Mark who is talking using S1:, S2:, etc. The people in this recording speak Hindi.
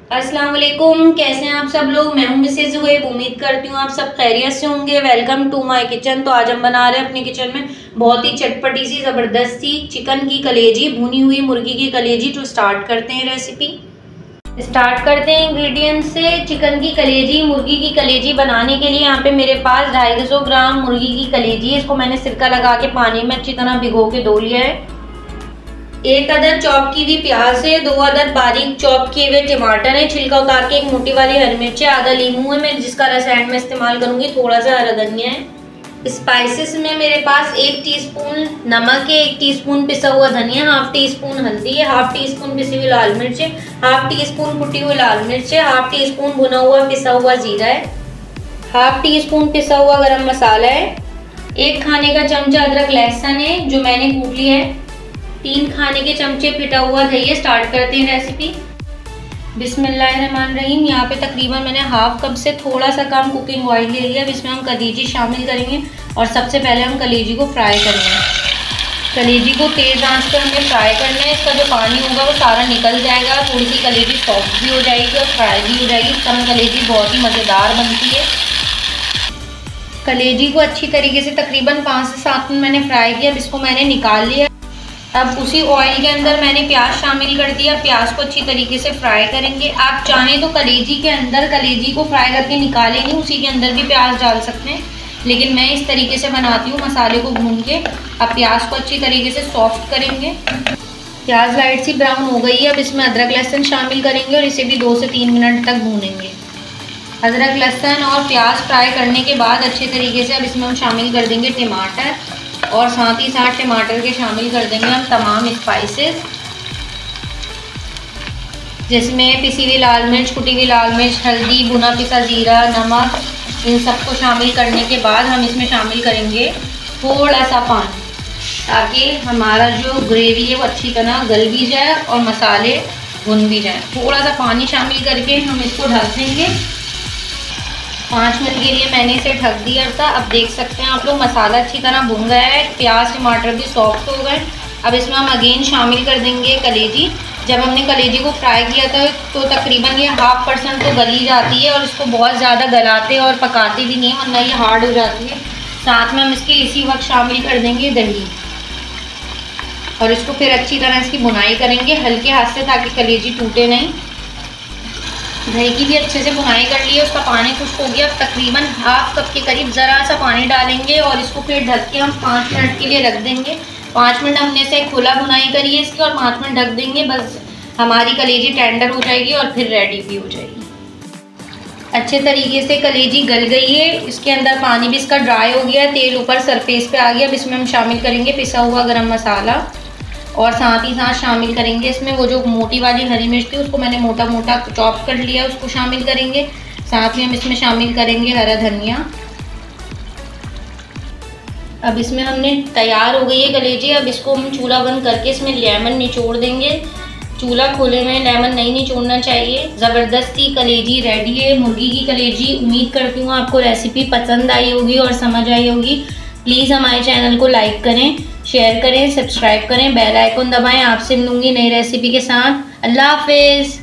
S1: अस्सलाम वालेकुम, कैसे हैं आप सब लोग। मैं हूं मिसेज़ ज़ुहैब। उम्मीद करती हूँ आप सब खैरियत से होंगे। Welcome to my kitchen. तो आज हम बना रहे हैं अपने किचन में बहुत ही चटपटी सी ज़बरदस्त सी चिकन की कलेजी, भुनी हुई मुर्गी की कलेजी। तो स्टार्ट करते हैं रेसिपी। स्टार्ट करते हैं इंग्रेडिएंट से। चिकन की कलेजी, मुर्गी की कलेजी बनाने के लिए यहाँ पे मेरे पास 250 ग्राम मुर्गी की कलेजी है। इसको मैंने सिरका लगा के पानी में अच्छी तरह भिगो के धो लिया है। 1 अदद चॉप की हुई प्याज है, 2 अदद बारीक चॉप किए हुए टमाटर है, छिलका उतार के 1 मोटी वाली हरी मिर्च है, आधा लीमू है मैं जिसका रस एंड में इस्तेमाल करूंगी, थोड़ा सा हरा धनिया है। स्पाइसेस में मेरे पास 1 टीस्पून नमक है, 1 टीस्पून पिसा हुआ धनिया, 1/2 टीस्पून हल्दी है, 1/2 टीस्पून पिसी हुई लाल मिर्च है, 1/2 टीस्पून कुटी हुई लाल मिर्च है, 1/2 टीस्पून भुना हुआ पिसा हुआ जीरा है, 1/2 टीस्पून पिसा हुआ गरम मसाला है, 1 खाने का चमचा अदरक लहसुन है जो मैंने कूट लिया है, 3 खाने के चमचे पिटा हुआ दही है। स्टार्ट करते हैं रेसिपी। बिस्मिल्लाहिर्रहमानिर्रहीम। यहाँ पे तकरीबन मैंने 1/2 कप से थोड़ा सा कम कुकिंग ऑयल ले लिया। अब इसमें हम कलेजी शामिल करेंगे और सबसे पहले हम कलेजी को फ्राई करेंगे। कलेजी को तेज़ आंच पर हमें फ्राई करना है। इसका जो पानी होगा वो सारा निकल जाएगा, थोड़ी सी कलेजी सॉफ्ट भी हो जाएगी और फ्राई भी हो जाएगी। इस तरह कलेजी बहुत ही मज़ेदार बनती है। कलेजी को अच्छी तरीके से तकरीबन 5 से 7 मिनट मैंने फ्राई किया। अब इसको मैंने निकाल लिया। अब उसी ऑयल के अंदर मैंने प्याज शामिल कर दिया। प्याज को अच्छी तरीके से फ्राई करेंगे। आप चाहें तो कलेजी के अंदर कलेजी को फ्राई करके निकालेंगे, उसी के अंदर भी प्याज डाल सकते हैं, लेकिन मैं इस तरीके से बनाती हूँ मसाले को भून के। अब प्याज को अच्छी तरीके से सॉफ्ट करेंगे। प्याज लाइट सी ब्राउन हो गई है। अब इसमें अदरक लहसुन शामिल करेंगे और इसे भी 2 से 3 मिनट तक भूनेंगे। अदरक लहसुन और प्याज फ्राई करने के बाद अच्छे तरीके से अब इसमें हम शामिल कर देंगे टमाटर और साथ ही साथ टमाटर के शामिल कर देंगे हम तमाम स्पाइसेस, जिसमें पिसी हुई लाल मिर्च, कुटी हुई लाल मिर्च, हल्दी, भुना पिसा जीरा, नमक। इन सबको शामिल करने के बाद हम इसमें शामिल करेंगे थोड़ा सा पानी, ताकि हमारा जो ग्रेवी है वो अच्छी तरह गल भी जाए और मसाले भुन भी जाए। थोड़ा सा पानी शामिल करके हम इसको ढक देंगे। 5 मिनट के लिए मैंने इसे ढक दिया था। अब देख सकते हैं आप लोग मसाला अच्छी तरह भुन गया है, प्याज टमाटर भी सॉफ्ट हो गए। अब इसमें हम अगेन शामिल कर देंगे कलेजी। जब हमने कलेजी को फ्राई किया था तो तकरीबन ये 0.5% तो गली जाती है और इसको बहुत ज़्यादा गलाते और पकाते भी नहीं, वरना ये हार्ड हो जाती है। साथ में हम इसके इसी वक्त शामिल कर देंगे दही और इसको फिर अच्छी तरह इसकी भुनाई करेंगे हल्के हाथ से, ताकि कलेजी टूटे नहीं। दही की भी अच्छे से भुनाई कर ली है, उसका पानी खुश्क हो गया। अब तकरीबन 1/2 कप के करीब ज़रा सा पानी डालेंगे और इसको फिर ढक के हम 5 मिनट के लिए रख देंगे। 5 मिनट हमने से खुला भुनाई करी है इसकी और 5 मिनट ढक देंगे। बस हमारी कलेजी टेंडर हो जाएगी और फिर रेडी भी हो जाएगी। अच्छे तरीके से कलेजी गल गई है, इसके अंदर पानी भी इसका ड्राई हो गया है, तेल ऊपर सरफेस पे आ गया। अब इसमें हम शामिल करेंगे पिसा हुआ गरम मसाला और साथ ही साथ शामिल करेंगे इसमें वो जो मोटी वाली हरी मिर्च थी, उसको मैंने मोटा मोटा चॉप कर लिया, उसको शामिल करेंगे। साथ में हम इसमें शामिल करेंगे हरा धनिया। अब इसमें हमने तैयार हो गई है कलेजी। अब इसको हम चूल्हा बंद करके इसमें लेमन निचोड़ देंगे। चूल्हा खोले में लेमन नहीं निचोड़ना चाहिए। ज़बरदस्ती कलेजी रेडी है, मुर्गी की कलेजी। उम्मीद करती हूँ आपको रेसिपी पसंद आई होगी और समझ आई होगी। प्लीज़ हमारे चैनल को लाइक करें, शेयर करें, सब्सक्राइब करें, बेल आइकन दबाएं। आपसे मिलूंगी नई रेसिपी के साथ। अल्लाह हाफिज़।